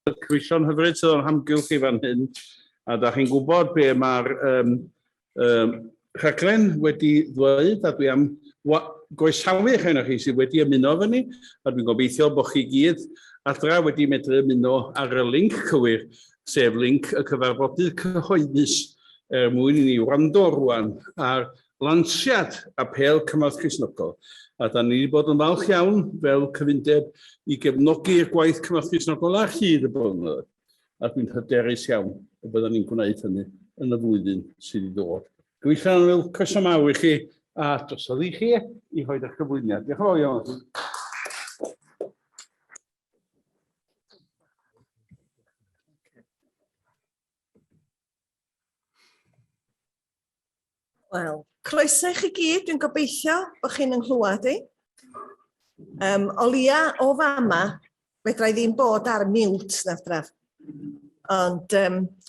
Cwisio'n hyfryd sydd o'n hamgylch i fan hyn, a da chi'n gwybod be mae'r rhaglen wedi ddweud, a dwi am groesawu eich ein chi sydd wedi ymuno efo ni, a dwi'n gobeithio bod chi gyd adra wedi medru ymuno ar y linc cywir, sef linc y cyfarfodydd cyhoeddus mwyn i ni wrando rwan ar lansiad Apêl Cymorth Cristnogol. A da ni wedi bod yn falch iawn fel cyfundeb i gefnogi'r gwaith Cymorth Cristnogol ar hyd y blynyddoedd. A dwi'n hyderus iawn y byddwn ni'n gwneud hynny yn y flwyddyn sydd i ddod. Gobeithio yn croeso mawr i chi a drosodd i chi i roed eich cyflwyniad. Diolch yn fawr iawn. Wel, croeso i chi gyd, dwi'n gobeithio bod chi'n ynghlywed i. O lia o fama, fedra i ddim bod ar mute na draf. Ond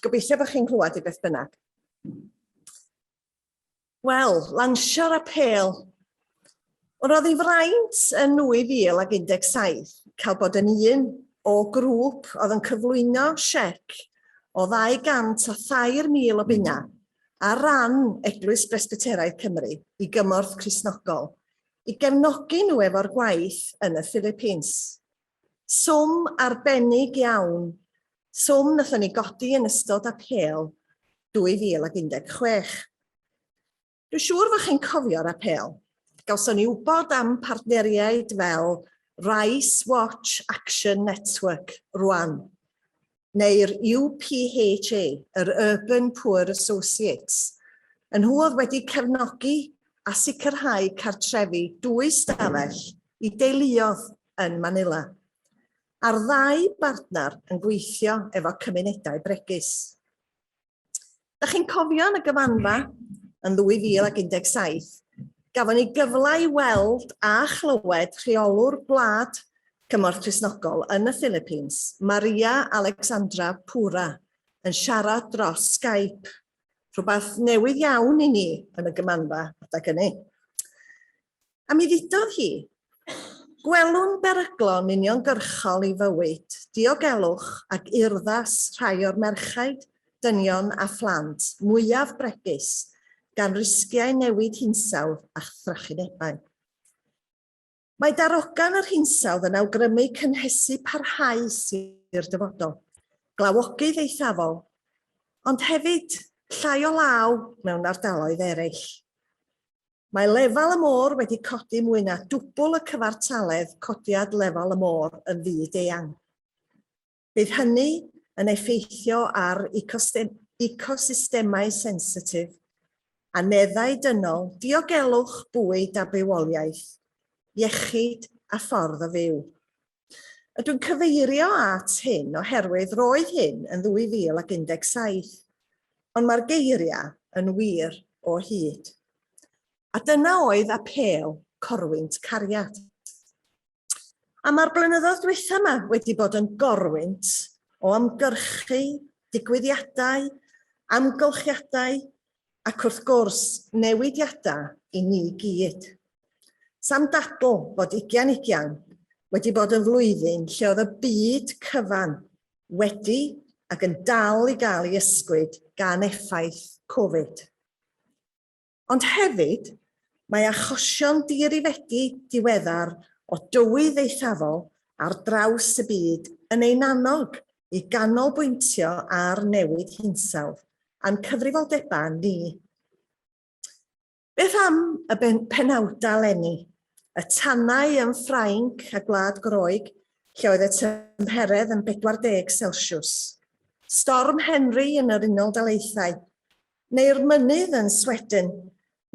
gobeithio bod chi'n clywed i beth bynnag. Wel, lansio'r Apêl. Roedd ei fraint yn 2017 cael bod yn un o grŵp oedd yn cyflwyno siec o 203,000 o bunna ar ran Eglwys Presbyteraidd Cymru i Gymorth Cristnogol i gefnogi nhw efo'r gwaith yn y Philippines. Swm arbennig iawn, swm nathon ni godi yn ystod Apêl 2016. Dwi'n siŵr fod chi'n cofio'r Apêl. Gawson ni wybod am partneriaid fel Rice Watch Action Network rwan, neu'r UPHA, yr Urban Poor Associates, yn nhw oedd wedi cefnogi a sicrhau cartrefi 2 stafell i deuluodd yn Manila. A'r 2 bartner yn gweithio efo cymunedau bregus. Da chi'n cofio yn y gyfanfa yn 2017, gafon ni gyfle i weld a chlywed rheolwr gwlad Cymorth Cristnogol yn y Philippines, Maria Alexandra Pura, yn siarad dros Skype. Rhywbeth newydd iawn i ni yn y gymanfa adag hynny. A mi ddudodd hi, gwelwn beryglon uniongyrchol i fywyd, diogelwch ac urddas rhai o'r merchaid, dynion a phlant mwyaf bregus gan risgiau newid hinsawdd a thrachinebau. Mae darogan yr hinsawdd yn awgrymu cynhesu parhaus i'r dyfodol, glawogydd eithafol, ond hefyd llai o law mewn ardaloedd eraill. Mae lefel y môr wedi codi mwy na dwbl y cyfartaledd codiad lefel y môr yn fyd-eang. Bydd hynny yn effeithio ar ecosystemau sensitif, aneddau dynol, diogelwch bwyd a bywoliaeth, iechyd a ffordd o fyw. Dwi'n cyfeirio at hyn oherwydd roedd hyn yn 2017, ond mae'r geiriau yn wir o hyd. A dyna oedd Apêl corwynt cariad. A mae'r blynyddoedd diwethaf yma wedi bod yn gorwynt o amgyrchu, digwyddiadau, amgylchiadau ac wrth gwrs newidiadau i ni gyd. Sam dadl bod 2020 wedi bod yn flwyddyn lle oedd y byd cyfan wedi ac yn dal i gael ei ysgwyd gan effaith Covid. Ond hefyd, mae achosion dirifedi diweddar o dywydd eithafol ar draws y byd yn ein annog i ganolbwyntio ar newid hinsawdd a'n cyfrifoldebau ni. Beth am y penawdau leni? Y tannau yn Ffrainc a Gwlad Groeg, lle oedd y tymheredd yn 40 Celsius. Storm Henry yn yr Unol Daleithiau, neu'r mynydd yn Sweden,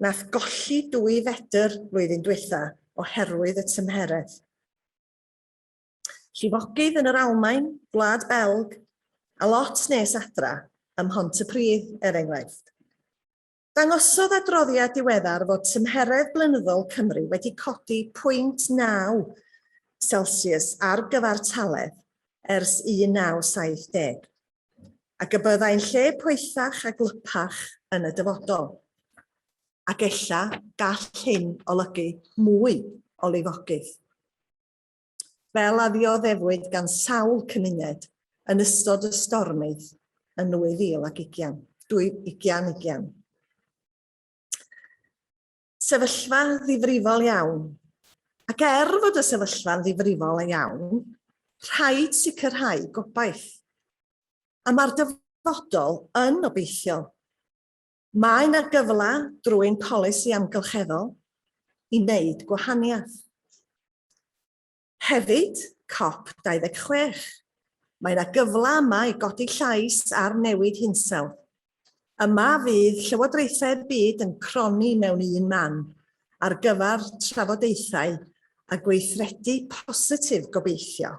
nath golli 2 fetr flwyddyn diwethaf oherwydd y tymheredd. Llifogydd yn yr Almaen, Gwlad Belg, a lot nes adra ym Mhontypridd, enghraifft. Dangosodd adroddiad diweddar fod tymheredd blynyddol Cymru wedi codi 0.9 Celsius ar gyfartaledd ers 1970, ac y byddai'n lle poethach a glypach yn y dyfodol, ac ella gall hyn olygu mwy o lifogydd. Fel a ddioddefwyd gan sawl cymuned yn ystod y stormydd yn 2020. Sefyllfa ddifrifol iawn. Ac fod y sefyllfa'n ddifrifol iawn, rhaid sicrhau gobaith. A mae'r dyfodol yn obeithiol. Mae yna gyfle drwy'n polisi amgylcheddol i wneud gwahaniaeth. Hefyd, COP26. Mae yna gyfle yma i godi llais ar newid hinsawdd. Yma fydd llywodraethau'r byd yn croni mewn un man ar gyfer trafodaethau a gweithredu positif gobeithio.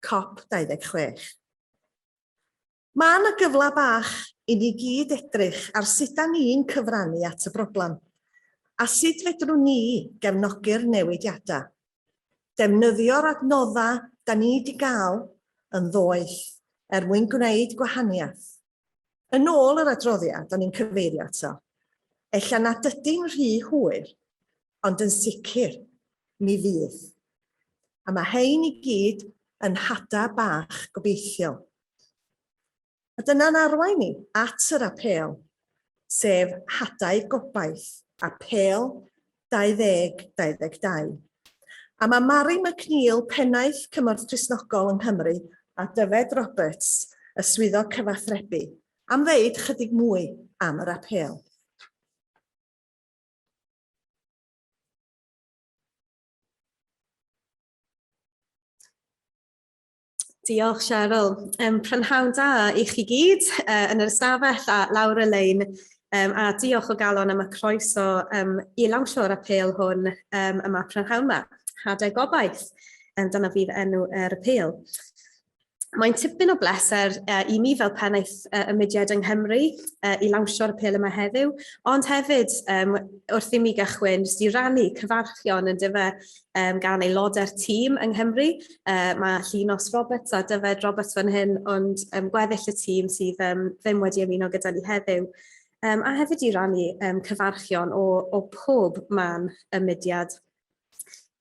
COP26. Mae yna gyfle bach i ni gyd edrych ar sut da ni'n cyfrannu at y broblem a sut fedrwn ni gefnogi'r newidiadau. Defnyddio'r adnoddau da ni wedi gael yn ddoeth mwyn gwneud gwahaniaeth. Yn ôl yr adroddiad, da ni'n cyfeirio ato. Ella nad ydy'n rhy hwyr, ond yn sicr mi fydd. A mae hein i gyd yn hada bach gobeithiol. A dyna'n arwain ni at yr apêl, sef hadau gobaith, Apêl 2022. A mae Mari McNeill, pennaeth Cymorth Cristnogol yng Nghymru, a Dyfed Roberts, y swyddog cyfathrebu, am ddeud chydig mwy am yr apêl. Diolch, Cheryl. Prynhawn da i chi gyd yn yr ystafell a lawr y lein. A diolch o galon am y croeso i lawnsio'r apêl hwn yma prynhawn yma. Hadau Gobaith. Dyna fydd enw yr apêl. Mae'n tipyn o bleser i mi fel pennaeth y mudiad yng Nghymru i lawnsio'r apêl yma heddiw, ond hefyd wrth i mi gychwyn jyst i rannu cyfarchion yn gan aelodau'r tîm yng Nghymru. Mae Llunos Roberts a Dyfed Roberts fan hyn, ond gweddill y tîm sydd ddim wedi ymuno gyda ni heddiw. A hefyd i rannu cyfarchion o pob man y mudiad.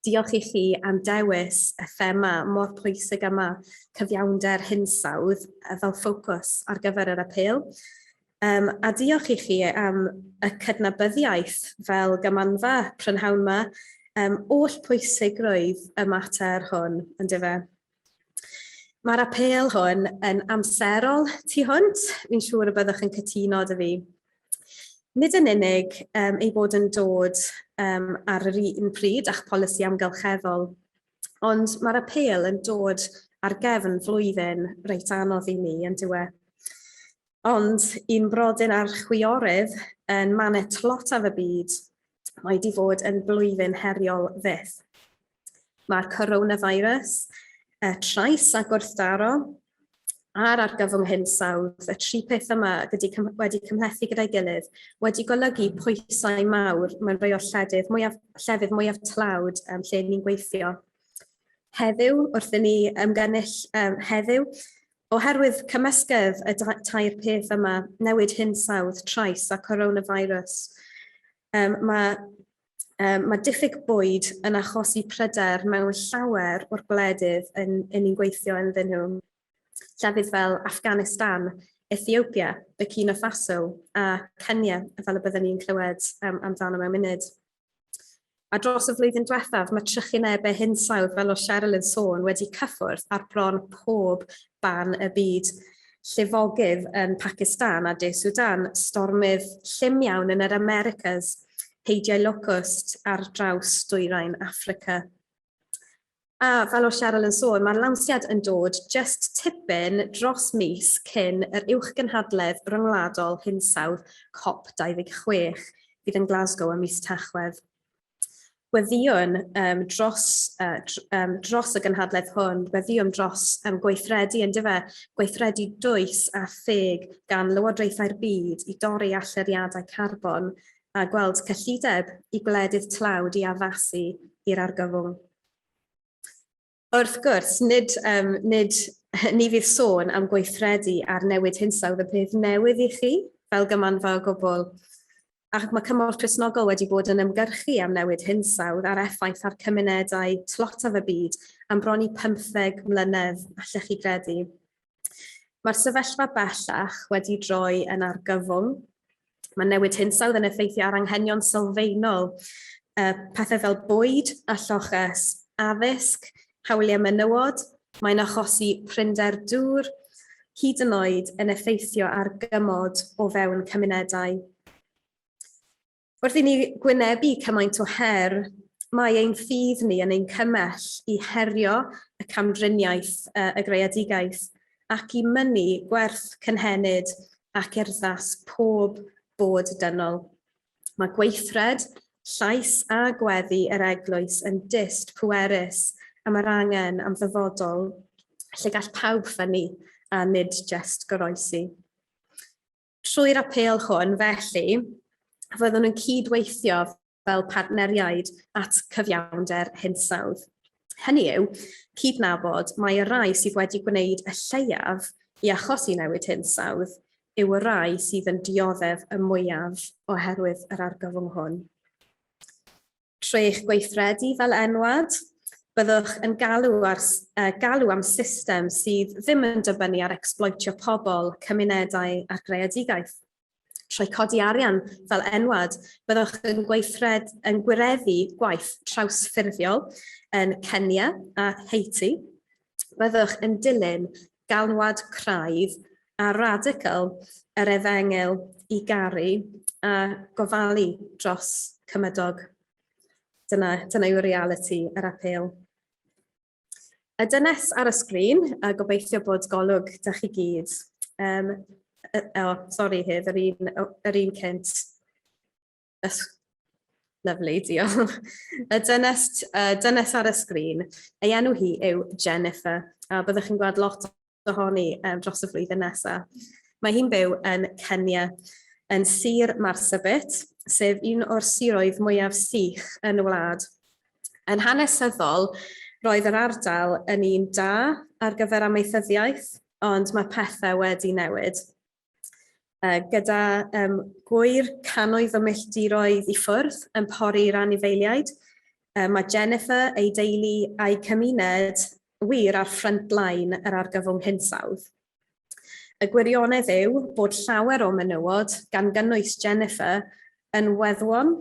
Diolch i chi am dewis y thema mor pwysig yma, cyfiawnder hinsawdd fel ffocws ar gyfer yr apêl. A diolch i chi am y cydnabyddiaeth fel gymanfa prynhawn yma, oll pwysigrwydd y mater hwn, ynddo. Mae'r apêl hwn yn amserol tu hwnt, fi'n siŵr y byddwch yn cytuno dy fi. Nid yn unig ei bod yn dod ar yr un pryd a'ch polisi amgylcheddol, ond mae'r apêl yn dod ar gefn flwyddyn reit anodd i ni, yn dywe. Ond un brodyn ar chwiorydd yn manet tlotaf y byd, mae wedi fod yn blwyddyn heriol fyth. Mae'r coronavirus, y trais a gwrthdaro, a'r argyfwng hinsawdd, y tri peth yma wedi cymhlethu gyda'i gilydd, wedi golygu pwysau mawr mewn rhai o llefydd mwyaf tlawd lle ni'n gweithio. Heddiw, wrth i ni ymgynnull heddiw, oherwydd cymysgedd y tair peth yma, newid hinsawdd, trais a coronavirus, mae diffyg bwyd yn achosi pryder mewn llawer o'r gwledydd yn ni'n gweithio ynddyn nhw. Llefydd fel Afghanistan, Ethiopia, Burkina Faso a Kenya, fel y byddwn ni'n clywed amdano mewn munud. A dros y flwyddyn diwethaf, mae trychinebau hinsawdd fel o Cheryl yn sôn wedi cyffwrdd ar bron pob ban y byd. Llifogydd yn Pakistan a De Sudan, stormydd llym iawn yn yr Americas, heidiau locust ar draws dwyrain Affrica. A fel o Cheryl yn sôn, mae'r lawnsiad yn dod just tipyn dros mis cyn yr uwchgynhadledd ryngwladol hinsawdd COP26 fydd yn Glasgow ym mis Tachwedd. Gweddiwn dros y gynhadledd hwn, gweddiwn dros gweithredu yn dyfe, gweithredu dwys a theg gan lywodraethau'r byd i dorri allyriadau carbon a gweld cyllideb i gwledydd tlawd i addasu i'r argyfwng. Wrth gwrs, nid ni fydd sôn am gweithredu ar newid hinsawdd y peth newydd i chi, fel gymanfa o gwbl. Ac mae Cymorth Cristnogol wedi bod yn ymgyrchu am newid hinsawdd ar effaith ar cymunedau tlotaf y byd am bron i 15 mlynedd, allech chi gredu. Mae'r sefyllfa bellach wedi droi yn argyfwng. Mae newid hinsawdd yn effeithio ar anghenion sylfaenol, pethau fel bwyd a lloches, addysg, hawliau menywod, mae'n achosi prinder dŵr, hyd yn oed yn effeithio ar gymod o fewn cymunedau. Wrth i ni gwynebu cymaint o her, mae ein ffydd ni yn ein cymell i herio y camdriniaeth y greadigaeth ac i mynnu gwerth cynhenid ac urddas pob bod dynol. Mae gweithred, llais a gweddi yr eglwys yn dyst pwerus am yr angen am ddyfodol, lle gall pawb ffynnu a nid jyst goroesi. Trwy'r apêl hwn, felly, fyddwn nhw'n cydweithio fel partneriaid at cyfiawnder hinsawdd. Hynny yw, cydnabod mae y rai sydd wedi gwneud y lleiaf i achosi newid hinsawdd yw y rai sydd yn dioddef y mwyaf oherwydd yr argyfwng hwn. Trwy eich gweithredu fel enwad, byddwch yn galw am system sydd ddim yn dibynnu ar ecsbloitio pobl, cymunedau a greadigaeth. Trwy codi arian fel enwad, byddwch yn gwireddu gwaith trawsffurfiol yn Kenya a Haiti. Byddwch yn dilyn galwad craidd a radical yr efengil i garu a gofalu dros cymydog. Dyna yw'r reality yr apêl. Y dynes ar y sgrin, a gobeithio bod golwg dych chi gyd. Sori Hydd, yr un cynt. Lyfli, diolch. Y dynes ar y sgrin, ei enw hi yw Jennifer, a byddwch chi'n gweld lot ohoni dros y flwyddyn nesaf. Mae hi'n byw yn Kenya, yn Sir Marsabit, sef un o'r siroedd mwyaf sych yn y wlad. Yn hanesyddol, roedd yr ardal yn un da ar gyfer amaethyddiaeth, ond mae pethau wedi newid. Gyda gwyr cannoedd o milltiroedd i ffwrdd yn pori'r anifeiliaid, mae Jennifer, ei deulu a'i cymuned wir ar front line yr argyfwng hinsawdd. Y gwirionedd yw bod llawer o menywod gan gynnwys Jennifer yn weddwon.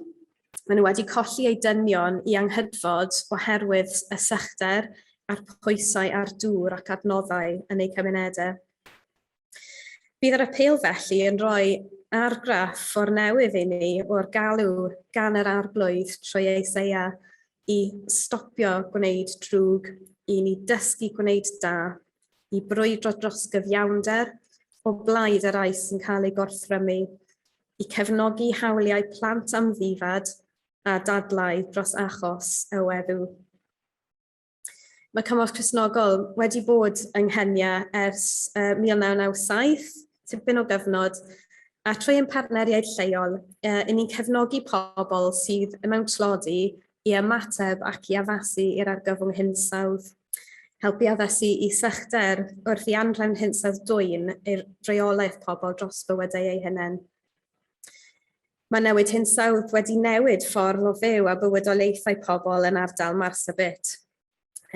Maen nhw wedi colli eu dynion i anghydfod oherwydd y sychder a'r pwysau ar dŵr ac adnoddau yn eu cymunedau. Bydd yr apêl felly yn rhoi argraff o'r newydd i ni o'r galw gan yr arglwydd trwy Eseia i stopio gwneud drwg, i ni dysgu gwneud da, i brwydro dros gyfiawnder o blaid yr ais sy'n cael ei gorthrymu, i cefnogi hawliau plant am ddifad a dadlau dros achos y weddw. Mae Cymorth Cristnogol wedi bod yng Nghenia ers 1997, tipyn o gyfnod, a trwy ein partneriaid lleol, ni'n cefnogi pobl sydd mewn tlodi i ymateb ac i addasu i'r argyfwng hinsawdd, helpu addasu i sychder wrth i anrefn hinsawdd dwyn i'r reolaeth pobl dros bywydau eu hunain. Mae newid hinsawdd wedi newid ffordd o fyw a bywydolaethau pobl yn ardal Marsabit.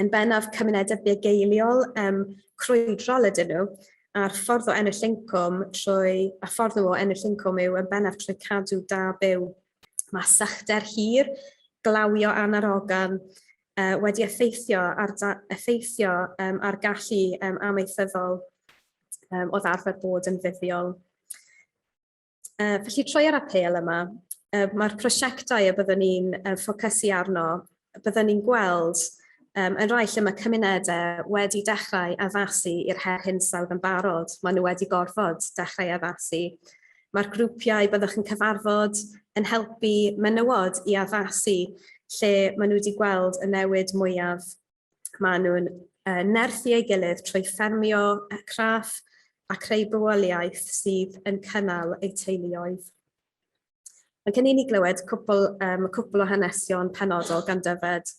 Yn bennaf cymunedau bugeiliol crwydrol ydyn nhw, a'r ffordd o ennill incwm yw yn bennaf trwy cadw da byw. Mae sychder hir, glawio anarogan wedi effeithio ar gallu amaethyddol o ddarfer bod yn fuddiol. Felly trwy'r apêl yma, mae'r prosiectau y byddwn ni'n ffocysu arno, byddwn ni'n gweld yn rai lle mae cymunedau wedi dechrau addasu i'r her hinsawdd yn barod. Maen nhw wedi gorfod dechrau addasu. Mae'r grwpiau byddwch yn cyfarfod yn helpu menywod i addasu lle maen nhw wedi gweld y newid mwyaf. Maen nhw'n nerthu ei gilydd trwy ffermio craff a creu bywoliaeth sydd yn cynnal eu teuluoedd. Mae gen i ni glywed cwpl o hanesion penodol gan Dyfed.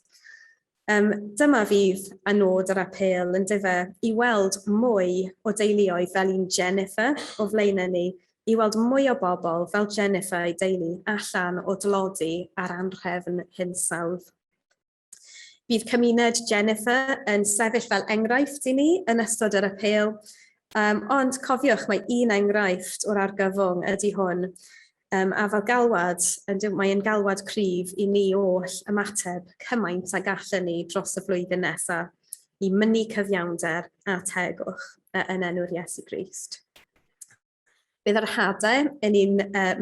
Dyma fydd a nod yr apêl yn dyfa i weld mwy o deuluoedd fel un Jennifer o flaenau ni, i weld mwy o bobl fel Jennifer ei deulu allan o dlodi ar anrhefn hinsawdd. Bydd cymuned Jennifer yn sefyll fel enghraifft i ni yn ystod yr apêl, Ond cofiwch, mae un enghraifft o'r argyfwng ydy hwn. A fel galwad, mae'n galwad cryf i ni oll ymateb cymaint a gallen ni dros y flwyddyn nesaf i mynnu cyfiawnder a tegwch yn enw'r Iesu Grist. Bydd yr hadau yn un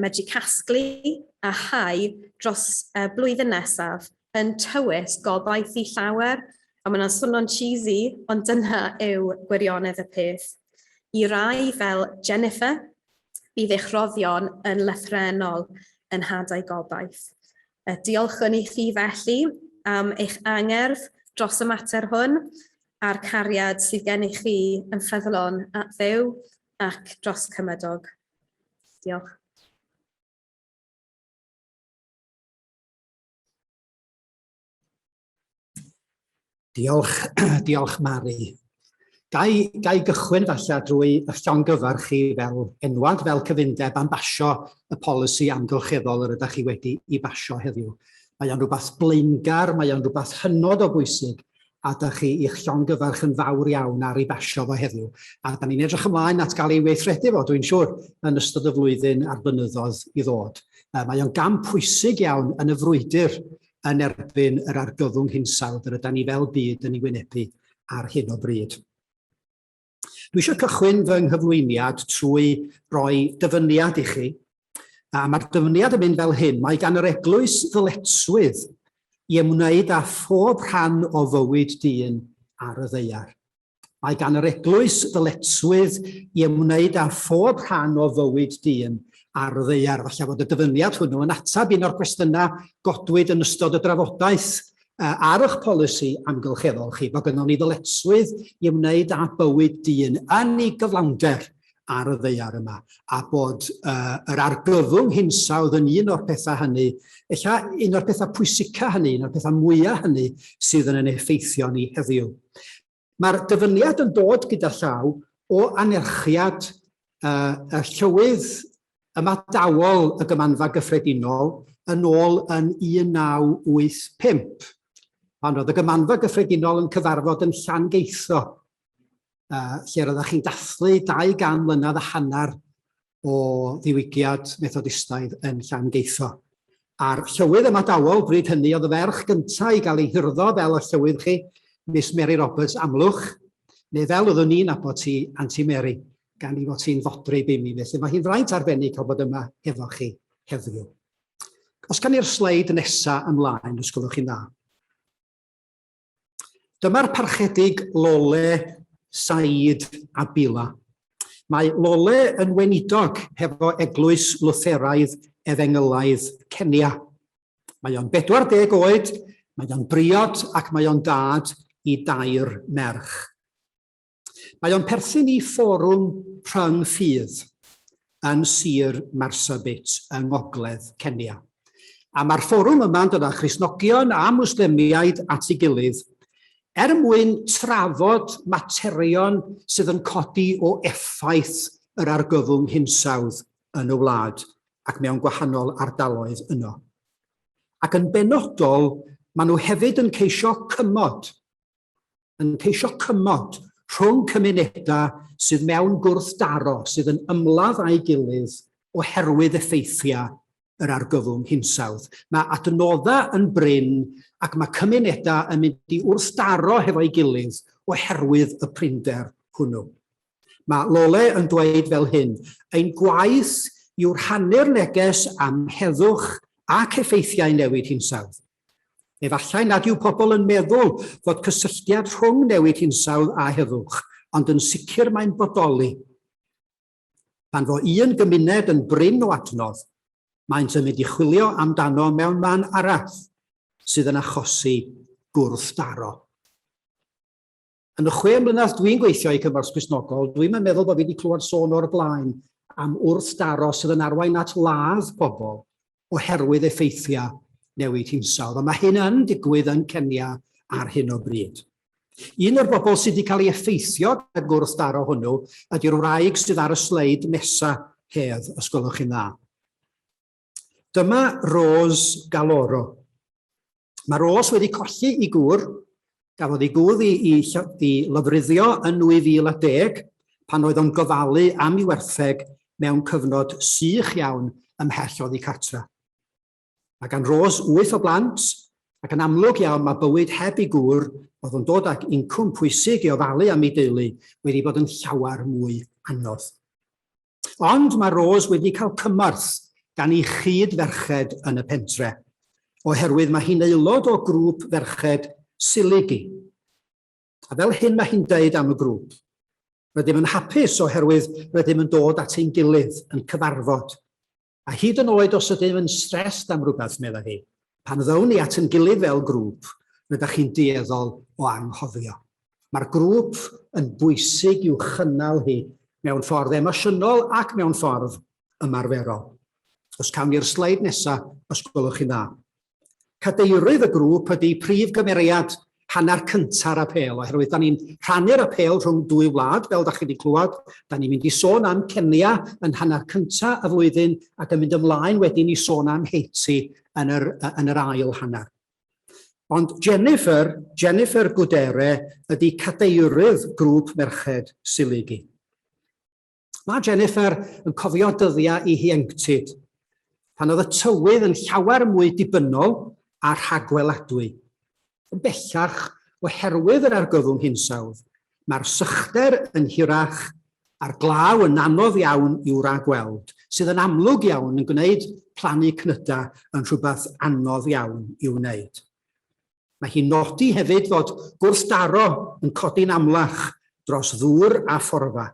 medru casglu a hau dros blwyddyn nesaf yn tywys gobaith i llawer, a mae'n swnio'n cheesy, ond dyna yw gwirionedd y peth. I rai fel Jennifer, bydd eich roddion yn lythrenol yn hadau gobaith. Diolchwn i chi felly am eich angerdd dros y mater hwn a'r cariad sydd gennych chi yn ffyddlon at Dduw ac dros cymydog. Diolch. Diolch Mari. Gai gychwyn falle drwy y llongyfarch chi fel enwad, fel cyfundeb am basio y polisi amgylcheddol yr ydych chi wedi i basio heddiw. Mae o'n rhywbeth blaengar, mae o'n rhywbeth hynod o bwysig, a ydych chi i'ch llongyfarch yn fawr iawn ar ei basio fo heddiw. A da ni'n edrych ymlaen at gael ei weithredu fo, dwi'n siŵr, yn ystod y flwyddyn a'r blynyddoedd i ddod. Mae o'n gam pwysig iawn yn y frwydr yn erbyn yr argyfwng hinsawdd yr ydym ni fel byd yn ei wynebu ar hyn o bryd. Dwi eisiau cychwyn fy nghyflwyniad trwy roi dyfyniad i chi. Mae'r dyfyniad yn mynd fel hyn. Mae gan yr eglwys ddyletswydd i ymwneud â phob rhan o fywyd dyn ar y ddaear. Mae gan yr eglwys ddyletswydd i ymwneud â phob rhan o fywyd dyn ar y ddaear. Falle fod y dyfyniad hwnnw yn atab un o'r cwestiynau godwyd yn ystod y drafodaeth ar eich polisi amgylcheddol chi, bod gynnon ni ddyletswydd i ymwneud â bywyd dyn yn ei gyflawnder ar y ddaear yma, a bod yr argyfwng hinsawdd yn un o'r pethau hynny, ella un o'r pethau pwysica hynny, un o'r pethau mwyaf hynny sydd yn effeithio ni heddiw. Mae'r dyfyniad yn dod gyda llaw o anerchiad y llywydd ymadawol y Gymanfa Gyffredinol yn ôl yn 1985. Pan roedd y Gymanfa Gyffredinol yn cyfarfod yn Llangeitho, lle roeddech chi'n dathlu 200 mlynedd a hanner o ddiwygiad Methodistaidd yn Llangeitho. A'r llywydd ymadawol, bryd hynny, oedd y ferch gyntaf i gael ei hirddo fel y llywydd chi, Miss Mary Roberts Amlwch, neu fel oeddwn ni'n nabod ti, Aunty Mary, gan i fod ti'n fodryb i mi. Felly mae hi'n fraint arbennig cael bod yma efo chi heddiw. Os gan i'r sleid nesaf ymlaen, os gwelwch chi'n dda. Dyma'r parchedig Lole, Said a Bila. Mae Lole yn weinidog hefo eglwys Lutheraidd Efengylaidd Kenya. Mae o'n 40 oed, mae o'n briod ac mae o'n dad i 2 merch. Mae o'n perthyn i fforwm rhyng ffydd yn Sir Marsabit yng Ngogledd Kenya. A mae'r fforwm yma'n dod â Cristnogion a Mwslemiaid at ei gilydd mwyn trafod materion sydd yn codi o effaith yr argyfwng hinsawdd yn y wlad ac mewn gwahanol ardaloedd yno. Ac yn benodol, maen nhw hefyd yn ceisio cymod rhwng cymunedau sydd mewn gwrthdaro, sydd yn ymladd â'i gilydd oherwydd effeithiau yr argyfwng hinsawdd. Mae adnoddau yn bryn ac mae cymunedau yn mynd i wrthdaro hefo'i gilydd oherwydd y prinder hwnnw. Mae Lole yn dweud fel hyn, ein gwaith yw'r rhannu'r neges am heddwch ac effeithiau newid hinsawdd. Efallai nad yw pobl yn meddwl fod cysylltiad rhwng newid hinsawdd a heddwch, ond yn sicr mae'n bodoli. Pan fo un gymuned yn bryn o adnodd, maent yn mynd i chwilio amdano mewn man arall sydd yn achosi gwrthdaro. Yn y 6 mlynedd dwi'n gweithio i Cymorth Cristnogol, dwi'n meddwl bod fi wedi clywed sôn o'r blaen am wrthdaro sydd yn arwain at ladd pobl oherwydd effeithiau newid hinsawdd. A mae hyn yn digwydd yn Kenya ar hyn o bryd. Un o'r bobl sydd wedi cael ei effeithio y gwrthdaro hwnnw ydy'r wraig sydd ar y sleid nesaf hedd, os gwelwch chi'n dda. Dyma Rose Galoro. Mae Rose wedi colli ei gŵr, gafodd ei gŵr i lyfruddio yn 2010 pan oedd o'n gofalu am ei wertheg mewn cyfnod sych iawn ymhell oddi cartra. Mae gan Rose 8 o blant, ac yn amlwg iawn mae bywyd heb ei gŵr, oedd yn dod ag incwm pwysig i ofalu am ei deulu, wedi bod yn llawer mwy anodd. Ond mae Rose wedi cael cymorth gan ei chyd ferched yn y pentre, oherwydd mae hi'n aelod o grŵp ferched Siligi. A fel hyn mae hi'n deud am y grŵp, rydym yn hapus oherwydd rydym yn dod at ein gilydd yn cyfarfod. A hyd yn oed os ydym yn stressed am rhywbeth, meddai hi, pan ddawn ni at ein gilydd fel grŵp, rydych chi'n dueddol o anghofio. Mae'r grŵp yn bwysig i'w chynnal hi mewn ffordd emosiynol ac mewn ffordd ymarferol. Os cawn ni'r sleid nesaf, os gwelwch chi'n dda. Cadeirydd y grŵp ydy prif gymeriad hanner cynta'r Apêl, oherwydd da ni'n rhannu'r Apêl rhwng dwy wlad, fel da chi wedi clywed. Da ni'n mynd i sôn am Kenya yn hanner cynta y flwyddyn ac yn mynd ymlaen wedyn i sôn am Haiti yn yr ail hanner. Ond Jennifer Gwdere ydy cadeirydd grŵp merched Siligi. Mae Jennifer yn cofio dyddiau i hiengtid, pan oedd y tywydd yn llawer mwy dibynnol a rhagweladwy. Yn bellach oherwydd yr argyfwng hinsawdd, mae'r sychder yn hirach a'r glaw yn anodd iawn i'w ragweld, sydd yn amlwg iawn yn gwneud plannu cnyda yn rhywbeth anodd iawn i'w wneud. Mae hi'n nodi hefyd fod gwrthdaro yn codi'n amlach dros ddŵr a phorfa.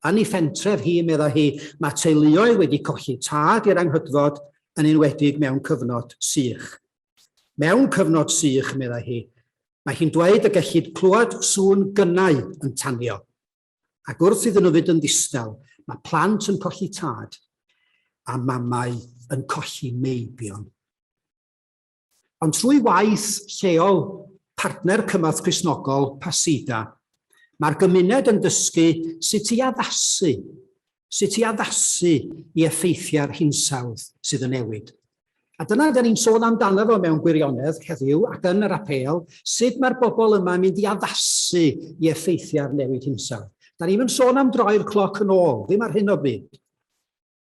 Yn ei phentref hi, meddai hi, mae teuluoedd wedi colli tad i'r anghydfod yn enwedig mewn cyfnod sych. Mewn cyfnod sych, meddai hi, mae hi'n dweud y gellid clywed sŵn gynnau yn tanio. Ac wrth iddyn nhw fyd yn ddistaw, mae plant yn colli tad a mamau yn colli meibion. Ond trwy waith lleol partner Cymorth Cristnogol PACIDA, mae'r gymuned yn dysgu sut i addasu i effeithiau'r hinsawdd sydd yn newid. A dyna da ni'n sôn amdano fo mewn gwirionedd heddiw ac yn yr Apêl, sut mae'r bobl yma yn mynd i addasu i effeithiau'r newid hinsawdd. Da ni'n sôn am droi'r cloc yn ôl, ddim ar hyn o bryd.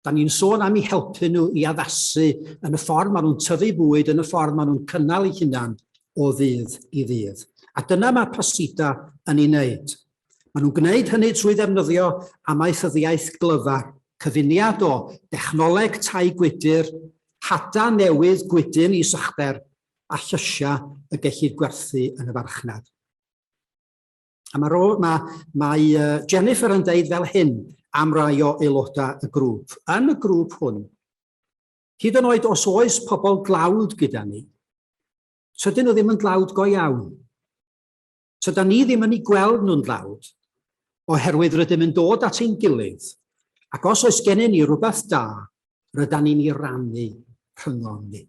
Da ni'n sôn am eu helpu nhw i addasu yn y ffordd maen nhw'n tyfu bwyd, yn y ffordd maen nhw'n cynnal eu hunan o ddydd i ddydd. A dyna mae PACIDA yn ei wneud. Maen nhw'n gwneud hynny trwy ddefnyddio amaethyddiaeth glyfar, cyfuniad o dechnoleg tai gwydyr, hada newydd gwydyn i sychder a llysiau y gellid gwerthu yn y farchnad. A mae Jennifer yn deud fel hyn am rai o aelodau y grŵp. Yn y grŵp hwn, hyd yn oed os oes pobl dlawd gyda ni, tydyn nhw ddim yn dlawd go iawn. Tyda ni ddim yn ei gweld nhw'n dlawd, oherwydd rydym yn dod at ein gilydd, ac os oes gennym ni rhywbeth da, rydyn ni'n ei rannu rhyngon ni.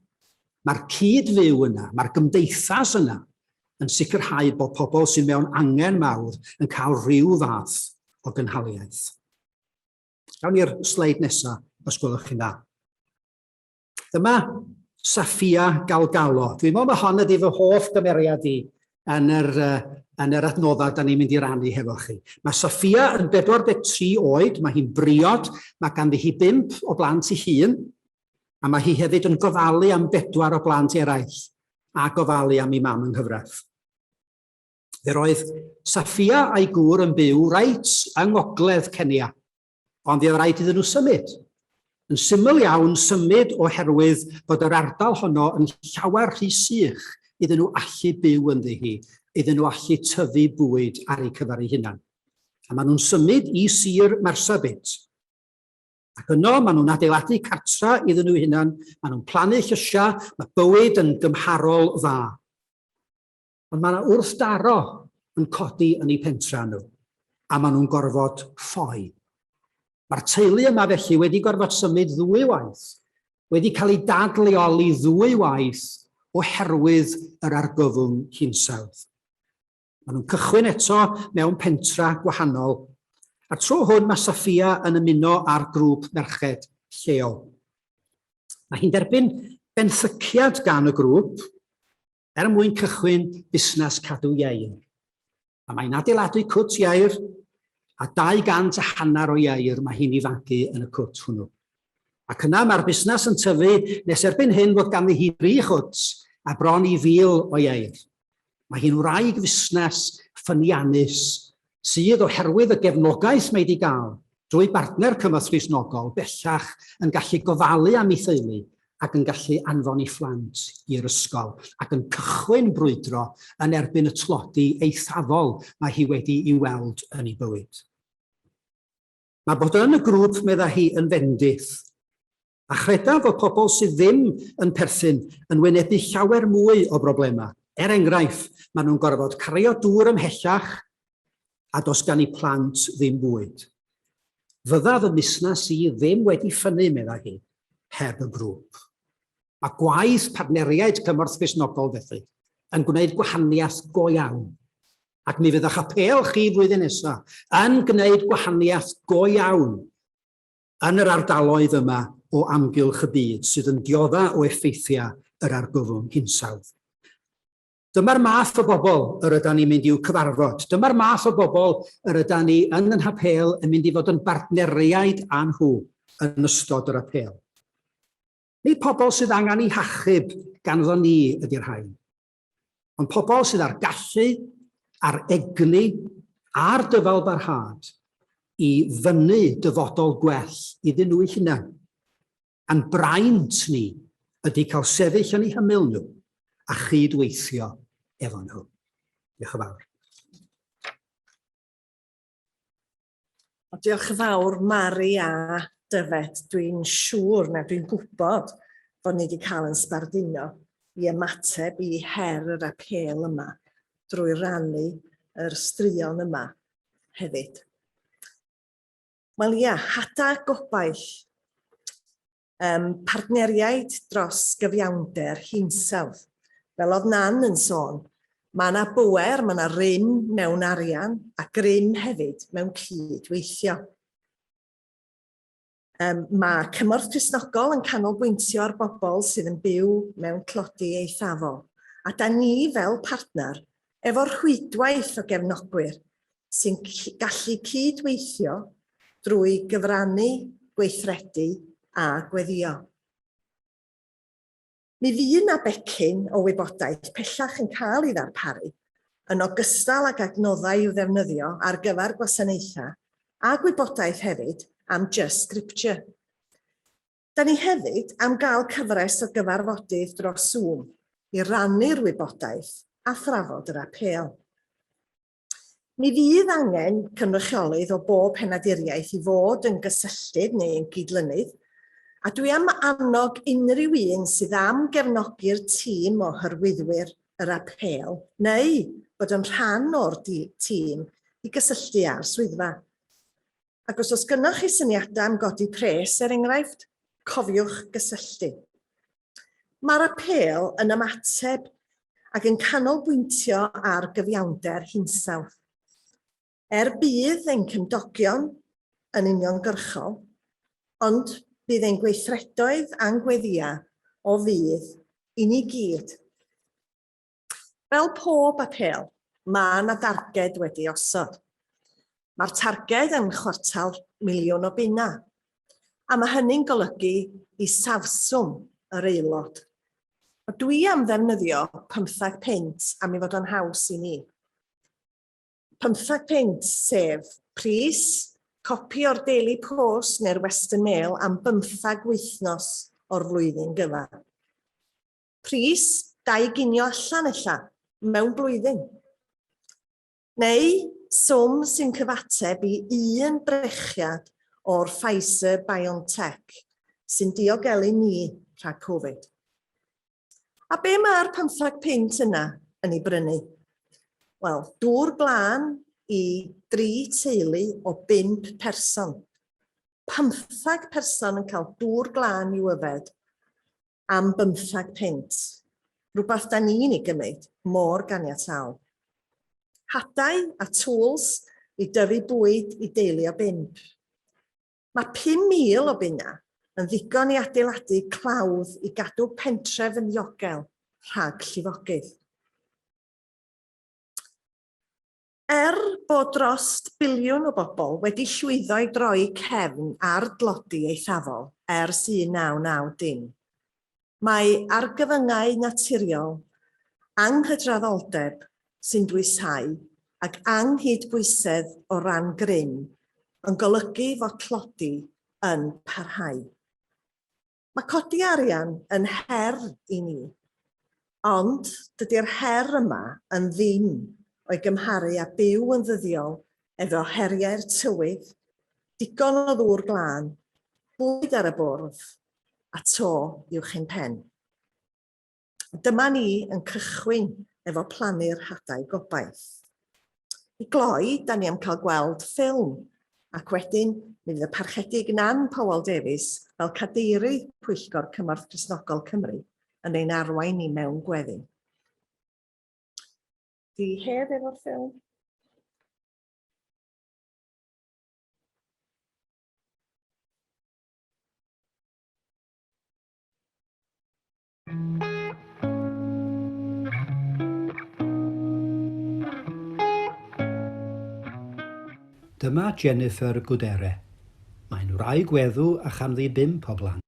Mae'r cyd-fyw yna, mae'r gymdeithas yna, yn sicrhau bod pobl sy'n mewn angen mawr yn cael rhyw fath o gynhaliaeth. Gawn ni'r sleid nesaf, os gwelwch chi'n dda. Dyma Saffia Galgalo. Dwi'n meddwl mae hon ydy fy hoff gymeriad i yn yr adnoddau da ni'n mynd i rannu hefo chi. Mae Saffia yn 43 oed, mae hi'n briod, mae ganddi hi 5 o blant ei hun, a mae hi hefyd yn gofalu am 4 o blant eraill, a gofalu am ei mam yng nghyfraith. Fe roedd Saffia a'i gŵr yn byw reit yng ngogledd Kenya, ond fe oedd rhaid iddyn nhw symud. Yn syml iawn symud oherwydd bod yr ardal honno yn llawer rhy sych iddyn nhw allu byw ynddi hi, iddyn nhw allu tyfu bwyd ar eu cyfer eu hunan. A maen nhw'n symud i sir Marsabit. Ac yno maen nhw'n adeiladu cartra iddyn nhw hunan, maen nhw'n plannu llysiau, mae bywyd yn gymharol dda. Ond mae yna wrthdaro yn codi yn eu pentra nhw, a maen nhw'n gorfod ffoi. Mae'r teulu yma felly wedi gorfod symud 2 waith, wedi cael ei dadleoli 2 waith oherwydd yr argyfwng hinsawdd. Maen nhw'n cychwyn eto mewn pentra gwahanol, a tro hwn mae Saffia yn ymuno â'r grŵp merched lleol. Mae hi'n derbyn benthyciad gan y grŵp mwyn cychwyn busnes cadw ieir. A mae'n adeiladu cwt ieir, A 250 o ieir mae hi'n ei fagu yn y cwt hwnnw. Ac yna mae'r busnes yn tyfu nes erbyn hyn fod ganddi hi 3 chwt a bron i 1000 o ieir. Mae hi'n wraig fusnes ffyniannus sydd oherwydd y gefnogaeth mae wedi gael drwy bartner Cymorth Cristnogol bellach yn gallu gofalu am ei theulu ac yn gallu anfon ei phlant i'r ysgol ac yn cychwyn brwydro yn erbyn y tlodi eithafol mae hi wedi ei weld yn ei bywyd. Mae bod yn y grŵp medda hi yn fendith a chredaf fod pobl sydd ddim yn perthyn yn wynebu llawer mwy o broblemau. Enghraifft, maen nhw'n gorfod cario dŵr ymhellach a dos gan eu plant ddim bwyd. Fyddaf y busnes i ddim wedi ffynnu, medda hi, heb y grŵp. Mae gwaith partneriaid Cymorth Cristnogol felly yn gwneud gwahaniaeth go iawn. Ac mi fydda'ch apel chi flwyddyn nesaf yn gwneud gwahaniaeth go iawn yn yr ardaloedd yma o amgylch y byd sydd yn diodda o effeithiau yr argyfwng hinsawdd. Dyma'r math o bobl yr ydym ni'n mynd i'w cyfarfod. Dyma'r math o bobl yr ydym ni yn Apêl yn mynd i fod yn bartneriaid â nhw yn ystod yr apel. Nid pobl sydd angen eu hachub ganddo ni ydy'r rhain, ond pobl sydd ar gallu, ar egni, a'r dyfal barhad i fyny dyfodol gwell iddyn nhw eu hunain. A'n braint ni ydy cael sefyll yn eu hymyl nhw a chydweithio efo nhw. Diolch yn fawr. Diolch yn fawr, Mari a Dyfed. Dwi'n siŵr na dwi'n gwybod bod ni wedi cael yn sbardino i ymateb i her yr apel yma drwy rannu yr straeon yma hefyd. Wel ia, Hadau Gobaith, partneriaid dros gyfiawnder hinsawdd. Fel oedd Nan yn sôn, mae yna bwer, mae yna rym mewn arian a grym hefyd mewn cydweithio. Mae Cymorth Cristnogol yn canolbwyntio ar bobl sydd yn byw mewn clodi eithafol. A da ni fel partner efo'r rhwydwaith o gefnogwyr sy'n gallu cydweithio drwy gyfrannu, gweithredu a gweddio. Mi fydd yna becyn o wybodaeth pellach yn cael ei ddarparu yn ogystal ag adnoddau i'w ddefnyddio ar gyfer gwasanaethau a gwybodaeth hefyd am Just Scripture. Da ni hefyd am gael cyfres o gyfarfodydd dros Zoom i rannu'r wybodaeth a thrafod yr apel. Mi fydd angen cynrychiolydd o bob penaduriaeth i fod yn gysylltud neu yn gydlynydd, a dwi am annog unrhyw un sydd am gefnogi'r tîm o hyrwyddwyr yr apel neu bod yn rhan o'r tîm i gysylltu â'r swyddfa. Ac os oes gennych chi syniadau am godi pres, enghraifft, cofiwch gysylltu. Mae'r apel yn ymateb ac yn canolbwyntio ar gyfiawnder hinsawdd. Bydd ein cymdogion yn uniongyrchol, ond bydd ein gweithredoedd a'n gweddiau o fydd i ni gyd. Fel pob apel, mae yna darged wedi osod. Mae'r targed yn £250,000 o bunnau, a mae hynny'n golygu i safswm yr aelod. Dwi am ddefnyddio 15 punt am ei fod o'n haws i ni. 15 punt sef pris, copi o'r Daily Post neu'r Western Mail am 15 wythnos o'r flwyddyn gyfa. Pris, 2 ginio allan ella, mewn blwyddyn. Neu swm sy'n cyfateb i 1 brechiad o'r Pfizer-BioNTech sy'n diogelu ni rhag Covid. A be mae'r 15 punt yna yn ei brynu? Wel, dŵr glân i 3 teulu o 5 person. 15 person yn cael dŵr glân i'w yfed am 15 punt. Rhywbeth da ni'n ei gymryd mor ganiataol. Hadau a tools i dyfu bwyd i deulu o 5. Mae 5,000 o bunnau yn ddigon i adeiladu clawdd i gadw pentref yn ddiogel rhag llifogydd. bod dros biliwn o bobl wedi llwyddo i droi cefn ar dlodi eithafol ers 1990. Mae argyfyngau naturiol, anghydraddoldeb sy'n dwysau ac anghydbwysedd o ran grym yn golygu fod tlodi yn parhau. Mae codi arian yn her i ni, ond dydy'r her yma yn ddim o'i gymharu â byw yn ddyddiol efo heriau'r tywydd, digon o ddŵr glân, bwyd ar y bwrdd a to uwch ein pen. Dyma ni yn cychwyn efo plannu'r Hadau Gobaith. I gloi, da ni am cael gweld ffilm, ac wedyn mi fydd y parchedig Nan Powell Davies fel cadeirydd Pwyllgor Cymorth Cristnogol Cymru yn ein arwain ni mewn gweddi. Di hedd efo'r ffilm? Dyma Jennifer Gwdere. Mae'n wraig weddw a chanddi 5 o blant.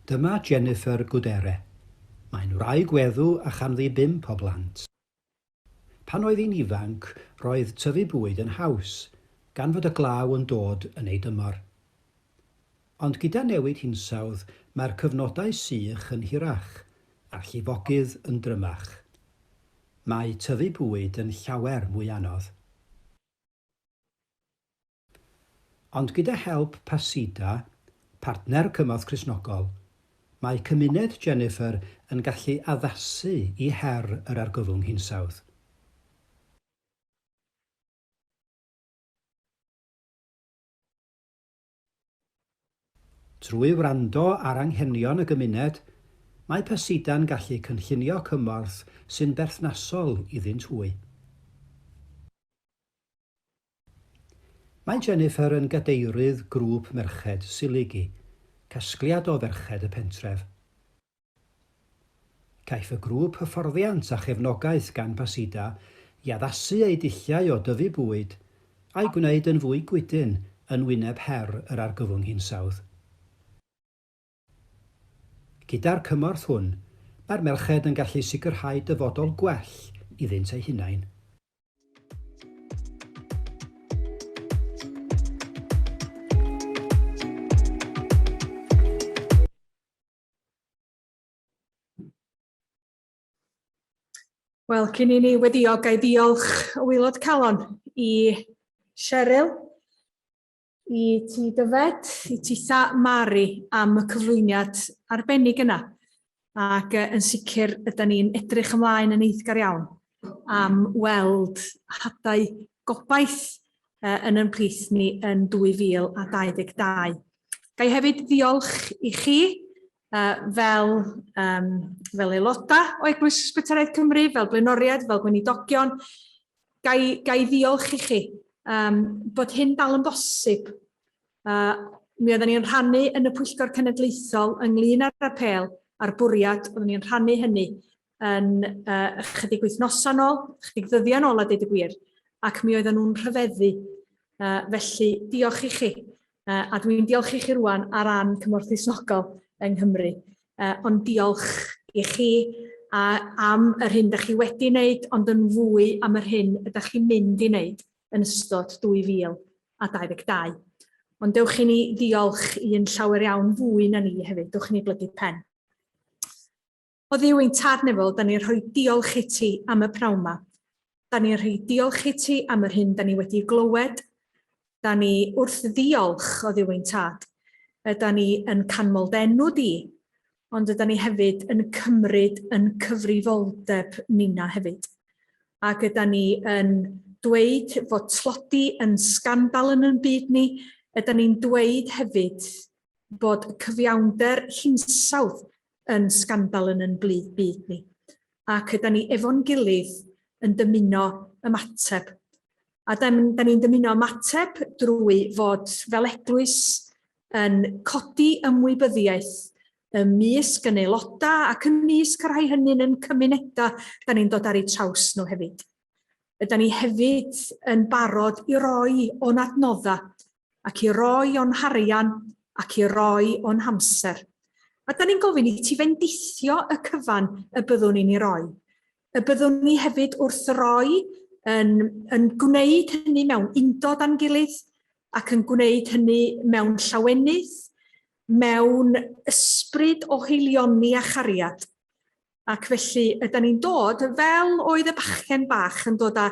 Dyma Jennifer Gwdere. Mae'n wraig weddw a chanddi 5 o blant. Pan oedd hi'n ifanc, roedd tyfu bwyd yn haws, gan fod y glaw yn dod yn ei dymor. Ond gyda newid hinsawdd, mae'r cyfnodau sych yn hirach, a'r llifogydd yn drymach. Mae tyfu bwyd yn llawer mwy anodd. Ond gyda help PACIDA, partner Cymorth Cristnogol, mae cymuned Jennifer yn gallu addasu i her yr argyfwng hinsawdd. Trwy wrando ar anghenion y gymuned, mae PACIDA'n gallu cynllunio cymorth sy'n berthnasol iddynt hwy. Mae Jennifer yn gadeirydd grŵp merched Siligi, casgliad o ferched y pentref. Caiff y grŵp hyfforddiant a chefnogaeth gan PACIDA i addasu ei dulliau o dyfu bwyd a'i gwneud yn fwy gwydyn yn wyneb her yr argyfwng hinsawdd. Gyda'r cymorth hwn, mae'r merched yn gallu sicrhau dyfodol gwell iddynt eu hunain. Wel, cyn i ni weddio, gai ddiolch o waelod calon i Cheryl, i ti Dyfed, i ti Mari am y cyflwyniad arbennig yna. Ac yn sicr ydym ni'n edrych ymlaen yn eiddgar iawn am weld Hadau Gobaith yn ein plith ni yn 2022. Gai hefyd ddiolch i chi fel aeloda o Eglwys Ysbytaraeth Cymru, fel blaenoriaid, fel gweinidogion. Gai ddiolch i chi bod hyn dal yn bosib. Mi oedden ni'n rhannu yn y Pwyllgor Cenedlaethol ynglŷn â'r Apêl a'r bwriad, oedden ni'n rhannu hynny yn ychydig wythnosa nôl, ychydig ddyddiau nôl a deud y gwir, ac mi oedden nhw'n rhyfeddu. Felly, diolch i chi. A dwi'n diolch i chi rwan ar ran Cymorth Cristnogol yng Nghymru. Ond diolch i chi am yr hyn ydych chi wedi wneud, ond yn fwy am yr hyn ydych chi'n mynd i wneud yn ystod 2022. Ond dewch i ni ddiolch i'n llawer iawn fwy na ni hefyd, dewch i ni blygu pen. O Dduw ein tad nefol, da ni'n rhoi diolch i ti am y pnawn yma. Da ni'n rhoi diolch i ti am yr hyn da ni wedi glywed. Da ni wrth ddiolch o Dduw ein tad. Da ni yn canmoldenw di, ond da ni hefyd yn cymryd yn cyfrifoldeb nina hefyd. Ac da ni yn dweud fod tlodi yn sgandal yn ein byd ni, ydyn ni'n dweud hefyd bod cyfiawnder hinsawdd yn sgandal yn ein byd ni. Ac ydyn ni efo'n gilydd yn dymuno ymateb. A da ni'n dymuno ymateb drwy fod fel eglwys yn codi ymwybyddiaeth ymysg yn aelodau ac ymysg rhai hynny'n yn cymunedau da ni'n dod ar eu traws nhw hefyd. Ydyn ni hefyd yn barod i roi o'n adnoddau ac i roi o'n harian ac i roi o'n hamser. A da ni'n gofyn i ti fendithio y cyfan y byddwn ni'n ei roi. Y byddwn ni hefyd wrth roi yn gwneud hynny mewn undod a'n gilydd ac yn gwneud hynny mewn llawenydd, mewn ysbryd o heilioni a chariad. Ac felly ydyn ni'n dod fel oedd y bachgen bach yn dod â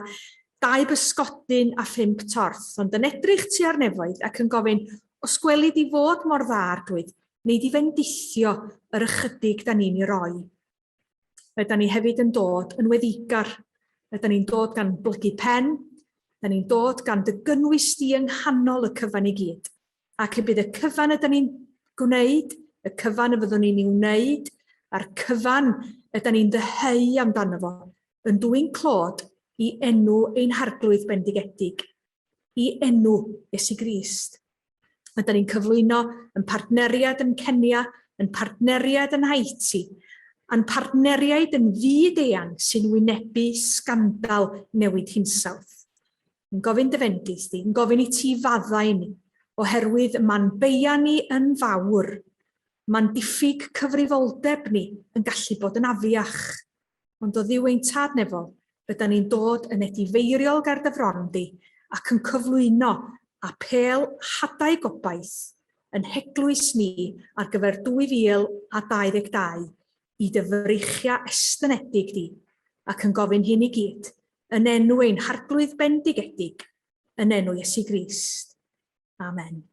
2 bysgodyn a 5 torth, ond yn edrych tua'r nefoedd ac yn gofyn, os gweli di fod mor dda ardwyd, neu di fendithio yr ychydig da ni'n ei roi. Ydyn ni hefyd yn dod yn weddigar. Ydyn ni'n dod gan blygu pen, ydyn ni'n dod gan dy gynnwys di yng nghanol y cyfan i gyd. Ac y bydd y cyfan ydyn ni'n gwneud, y cyfan y fyddwn ni'n ei wneud, a'r cyfan ydyn ni'n dyheu amdano fo, yn dwy'n clod i enw ein harglwydd bendigedig, i enw Iesu Grist. Ydyn ni'n cyflwyno yn partneriad yn Kenya, yn partneriad yn Haiti, a'n partneriaid yn fyd-eang sy'n wynebu sgandal newid hinsawdd. Yn gofyn dy fendith di, yn gofyn i ti faddau ni, oherwydd ma'n beia ni yn fawr. Ma'n diffyg cyfrifoldeb ni yn gallu bod yn afiach. Ond o ddiwein tad nefol, ydyn ni'n dod yn edifeiriol ger dy fron di ac yn cyflwyno Apêl Hadau Gobaith yn heglwys ni ar gyfer 2022 i dyfreichia estynedig di ac yn gofyn hyn i gyd yn enw ein harglwydd bendigedig yn enw Iesu Grist. Amen.